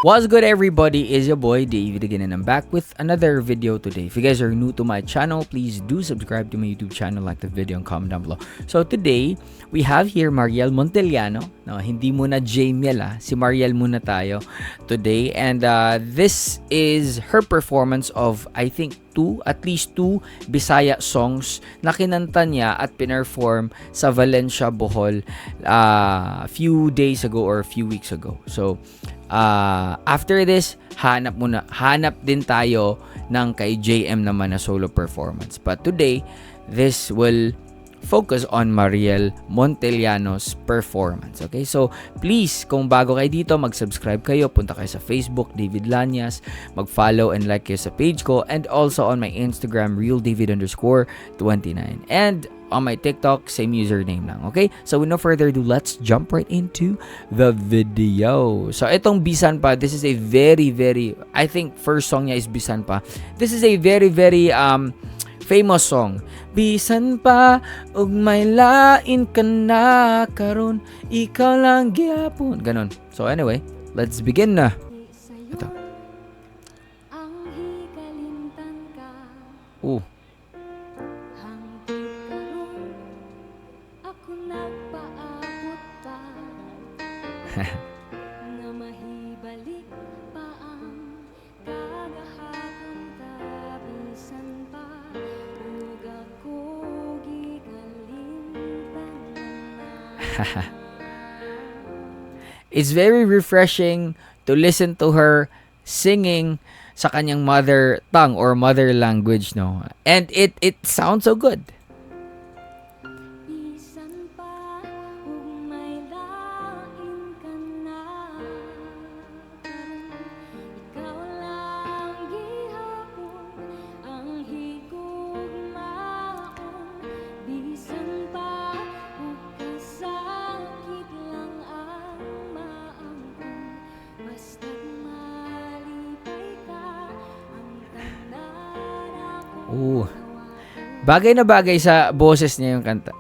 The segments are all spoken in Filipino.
What's good, everybody? Is your boy David again, and I'm back with another video today. If you guys are new to my channel, please do subscribe to my YouTube channel, like the video, and comment down below. So today, we have here Mariel Montellano. No, hindi muna Jamiel, si Mariel muna tayo today. And this is her performance of, I think, at least two Bisaya songs na kinanta niya at pinerform sa Valencia, Bohol a few days ago or a few weeks ago. So, after this, hanap din tayo ng kay JM naman na solo performance. But today, this will focus on Mariel Montellano's performance. Okay? So, please, kung bago kayo dito, mag-subscribe kayo. Punta kayo sa Facebook, David Lanyas. Mag-follow and like kayo sa page ko. And also on my Instagram, realdavid_29. And on my TikTok, same username lang. Okay? So, with no further ado, let's jump right into the video. So, itong Bisan Pa, this is a very, I think first song niya is Bisan Pa. This is a very, famous song. Bisan pa ug may lain ka na karon, ikaw lang gyapon. Ganon. So anyway, let's begin na. Ito. Ooh. It's very refreshing to listen to her singing sa kanyang mother tongue or mother language, no? And it sounds so good. Bagay na bagay sa boses niya yung kanta.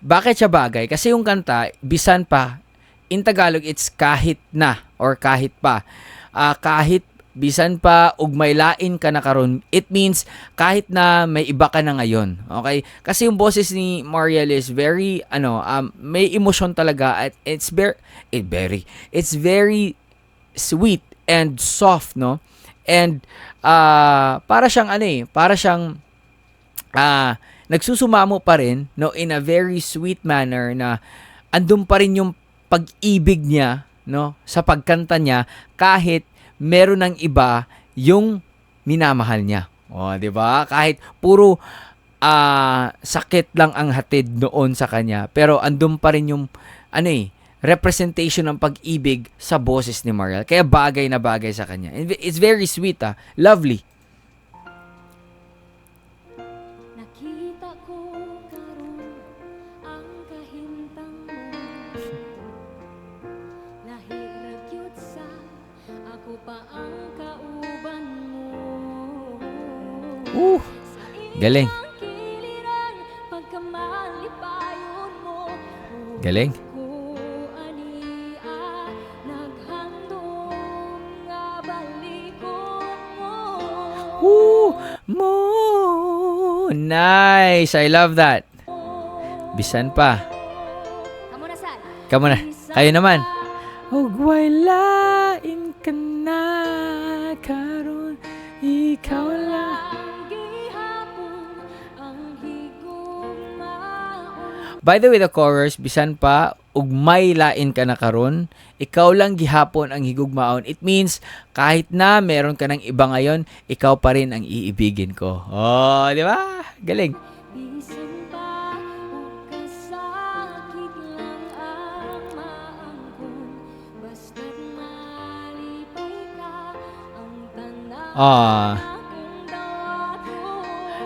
Bakit siya bagay? Kasi yung kanta, Bisan Pa, in Tagalog, it's kahit na or kahit pa. Kahit bisan pa ug may lain ka na karon, it means kahit na may iba ka na ngayon. Okay? Kasi yung boses ni Mariel is very may emotion talaga at it's very sweet and soft, no? And para siyang nagsusumamo pa rin, no, in a very sweet manner na andun pa rin yung pag-ibig niya, no, sa pagkanta niya kahit meron ng iba yung minamahal niya. O, 'di ba? Kahit puro sakit lang ang hatid noon sa kanya, pero andun pa rin yung representation ng pag-ibig sa boses ni Mariel. Kaya bagay na bagay sa kanya. It's very sweet, lovely. Galing. Galing. Nice. I love that. Bisan pa. Kamu na. Kayo naman. Ugway lain ka na karon, ikaw lang. By the way, the chorus, Bisan pa ug may lain ka na karon, ikaw lang gihapon ang higugmaon. It means kahit na meron ka ng iba ngayon, ikaw pa rin ang iibigin ko. Oh, di ba? Galing.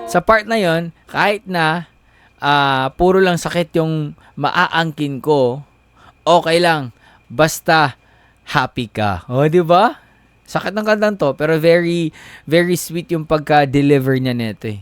Sa part na yon, kahit na puro lang sakit yung maaangkin ko, okay lang. Basta happy ka. O, di ba? Sakit ng kantang to, pero very, very sweet yung pagka-deliver niya nito eh.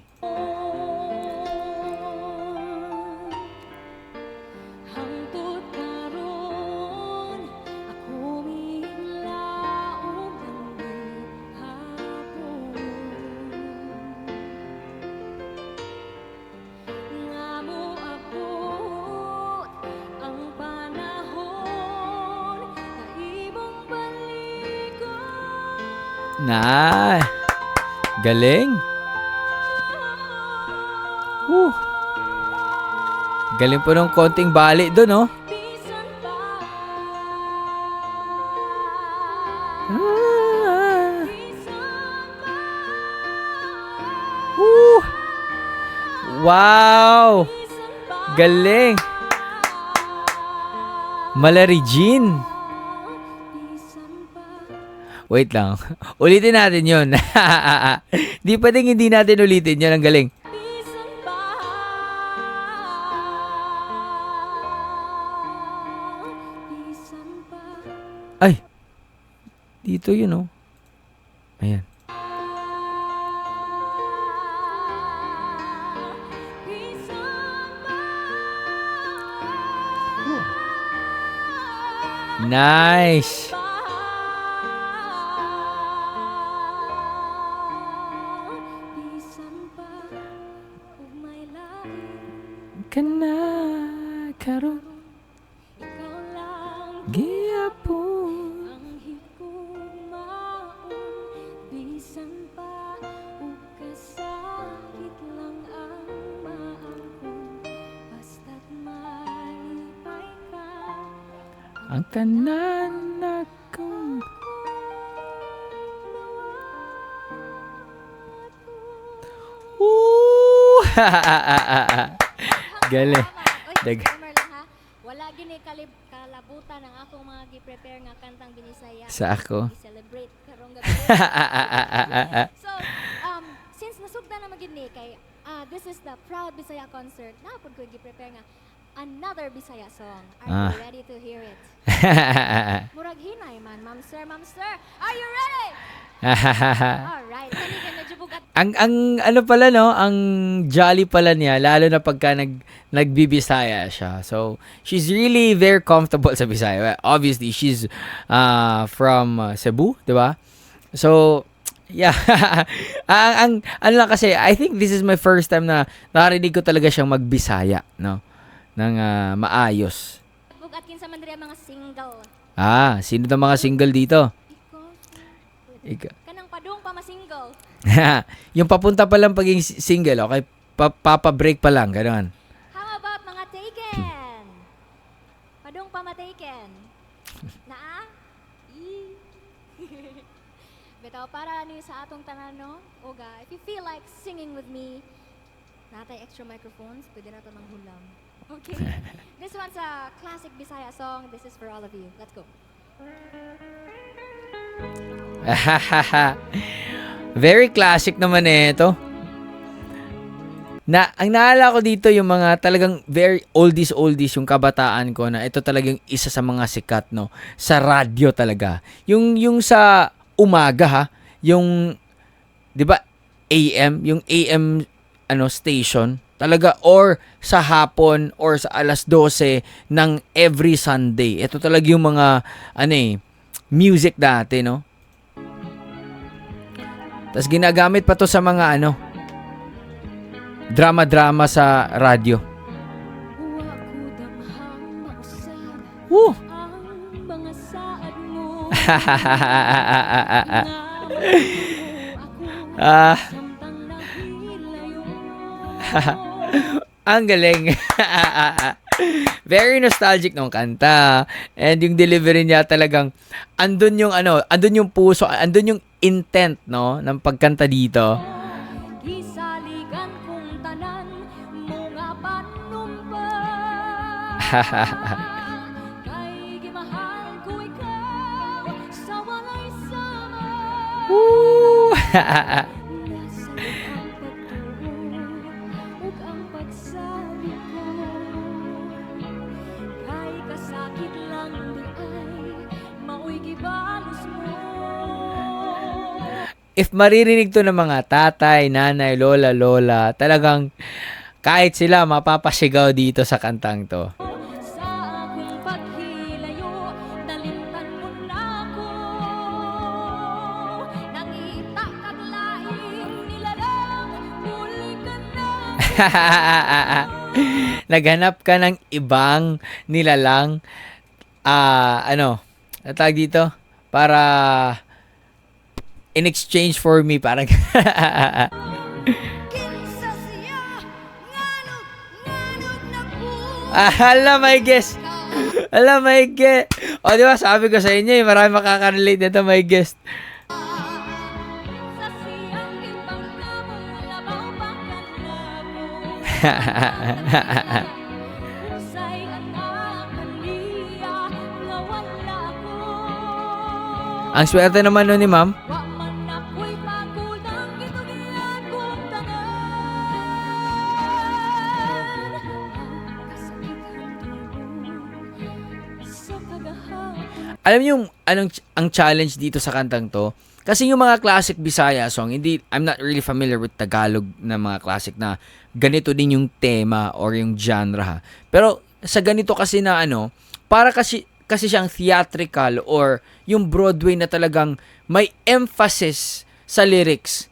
Na. Galing. Galing po ng konting bali doon, oh. Wow! Galing! Malari Jean. Wait lang. Ulitin natin yun. Di pwedeng hindi natin ulitin yun. Ang galing. Ay! Dito yun, oh. Ayan. Nice. Kana karon gihapon ang higugmaon bisan pa ug kasakit lang ang maangkon basta't malipay ka ang tanan akong Galing. Disclaimer lang ha. Wala gini kalabutan ang akong mga gi-prepare nga kantang binisaya. Sa ako. I-celebrate karong gabi. So, since nasugda na magid ni kay this is the Proud Bisaya concert. Napod ko gi-prepare nga another Bisaya song. Are you ready to hear it? Murag hinay man, Ma'am Sir. Are you ready? Alright. Kani ka medyo bugat. Ang ano pala, no, ang jolly pala niya, lalo na pagka nagbibisaya siya. So, she's really very comfortable sa Bisaya. Well, obviously, she's from Cebu, di ba? So, yeah. ang ano lang kasi, I think this is my first time na narinig ko talaga siyang magbisaya, no? Ng maayos. Bugat kinsa man diri ang mga single. Sino na mga single dito? Ikaw. Kanang padung pa ma-single. Yung papunta pa lang pagiging single, okay? Papa-break pa lang, gano'n. How about mga taken? Padung pa ma-taken. Naa? Bitaw para ni sa atong tanan, no? Oga, if you feel like singing with me, natay extra microphones, pwede na ito manghulam. Okay? This one's a classic Bisaya song. This is for all of you. Let's go. Very classic naman ito. Ang naalala ko dito yung mga talagang very oldies yung kabataan ko na ito talagang isa sa mga sikat, no, sa radyo talaga. Yung sa umaga, ha, yung 'di ba yung AM station talaga, or sa hapon or sa alas 12 ng every Sunday. Ito talaga yung mga music dati, no? Tapos ginagamit pa to sa mga drama sa radyo. Woo! Ang galing. Very nostalgic nung kanta. And yung delivery niya talagang andun yung puso, andun yung intent, no, ng pagkanta dito. Gisaligan kong tanan mga panumpa. Kay gimahal ko ikaw sa walay sama. Woo! If maririnig to ng mga tatay, nanay, lola, talagang kahit sila mapapasigaw dito sa kantang to. Sa akong paghilayo, nalimtan mo na ako. Nangita kag laing nilalang, muli ka na. Naghanap ka ng ibang nilalang, tawag dito, para in exchange for me, parang Kinsa siya, nganod na ko. Alam, my guest. Alam, my guest. O, di ba, sabi ko sa inyo, marami makaka-relate nito, my guest. Kinsa siyang ipangkamong labaw pagkanamo. Unsay anak kaniya nga wala ko. Ang swerte naman nun ni ma'am. Wa man ako'y magulang gitugian kong tanan. Kasakitan tubo sa kagahapon. Alam niyo yung ang challenge dito sa kantang to? Kasi yung mga classic Bisaya song, I'm not really familiar with Tagalog na mga classic na ganito din yung tema or yung genre ha. Pero sa ganito kasi na para kasi siyang theatrical or yung Broadway na talagang may emphasis sa lyrics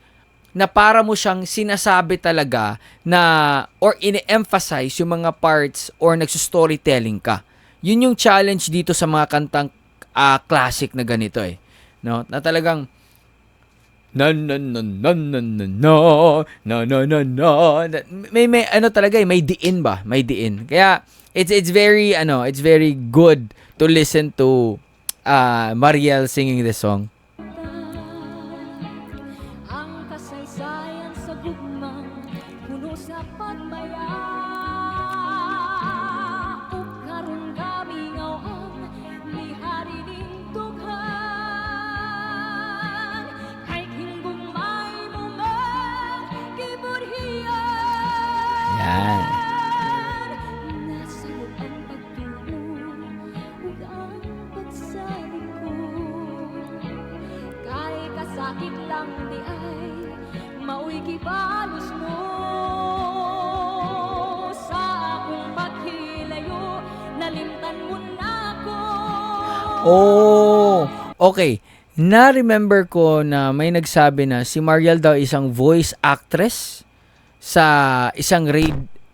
na para mo siyang sinasabi talaga na or ine-emphasize yung mga parts or nagsustorytelling ka. Yun yung challenge dito sa mga kantang classic na ganito eh. No? Na talagang na na na na na na na na na na may talaga may diin ba? May diin. Kaya it's very good to listen to Mariel singing this song. Ang kasaysayan sa gugmang puno sa pagmaya. Ug karon kami ngawang lihari ning dughan. Kay hinggong may mga giburhiyan. Yan. Nasa ang pagtuo ug ang pagsabi ko. Kay kasakit lang di ay mao'y gibalos mo. Sa akong paghilayo nalimtan mo na ako. Oh, okay. Na-remember ko na may nagsabi na si Mariel daw isang voice actress sa isang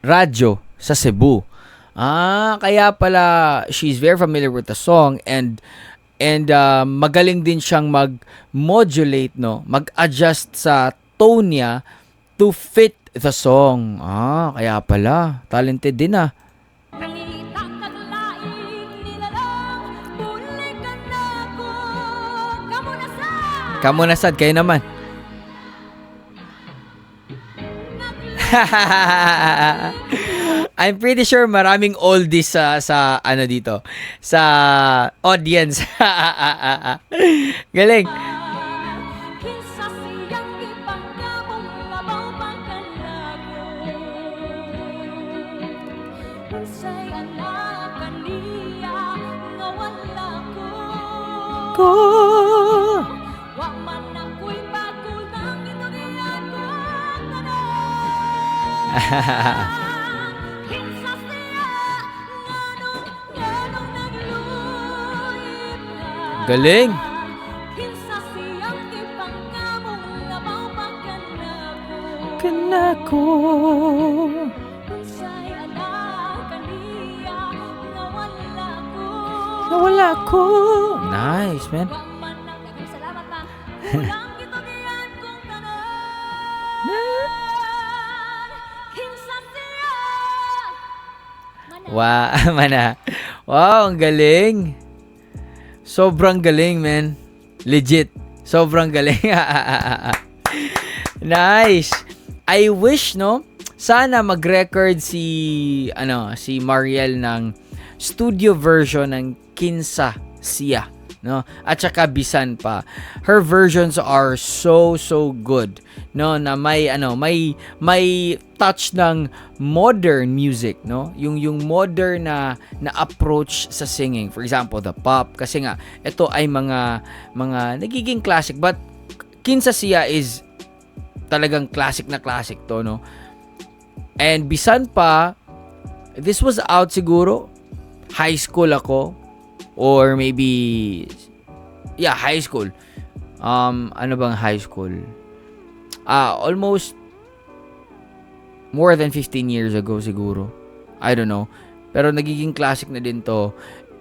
radyo sa Cebu. Kaya pala she's very familiar with the song and magaling din siyang mag-modulate, no? Mag-adjust sa tone niya to fit the song. Kaya pala talented din Nangita kag laing nilalang bulikan nako. Kamu na sa Kayo naman. I'm pretty sure maraming oldies sa dito sa audience. Galing. kinsa siyang ipangkamong labaw pagkanako. Unsay anak kaniya nga wala ko. Wa man ako'y magulang gitugian kong tanan. Kinsa siya nganong nagluyip na. Galing. Kinsa siyang ipangkamong labaw pagkanako. Kanako. Unsay anak kaniya nga wala ko. Nawala ko. Nice, man. Wa man ang daghang salamat pa. Ulang gitugian kong tanan. Kinsa siya. Mana. Wow, ang galing. Sobrang galing, man. Legit. Sobrang galing. Nice. I wish, no? Sana mag-record si Mariel ng studio version ng Kinsa Siya, no? At saka bisan pa. Her versions are so good, no? Na may touch ng modern music, no? Yung modern na approach sa singing. For example, the pop kasi nga ito ay mga nagiging classic, but Kinsa Siya is talagang classic na classic to, no? And bisan pa, this was out siguro high school ako or maybe high school. Ano bang high school? Almost more than 15 years ago siguro. I don't know. Pero nagiging classic na din to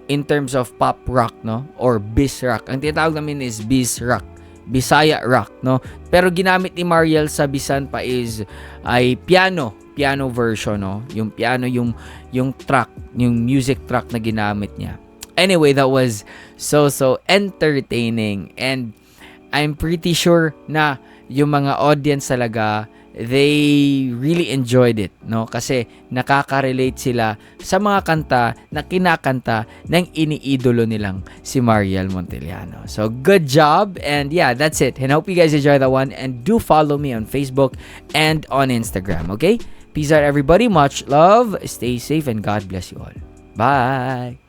in terms of pop rock, no? Or biz rock. Ang tinatawag namin is biz rock. Bisaya rock, no? Pero ginamit ni Mariel sa Bisan pa ay piano version, no? Yung piano, yung track, yung music track na ginamit niya. Anyway, that was so entertaining, and I'm pretty sure na yung mga audience talaga, they really enjoyed it, no? Kasi nakaka-relate sila sa mga kanta na kinakanta ng iniidolo nilang si Mariel Montellano. So, good job. And yeah, that's it. And I hope you guys enjoy that one. And do follow me on Facebook and on Instagram, okay? Peace out, everybody. Much love. Stay safe and God bless you all. Bye.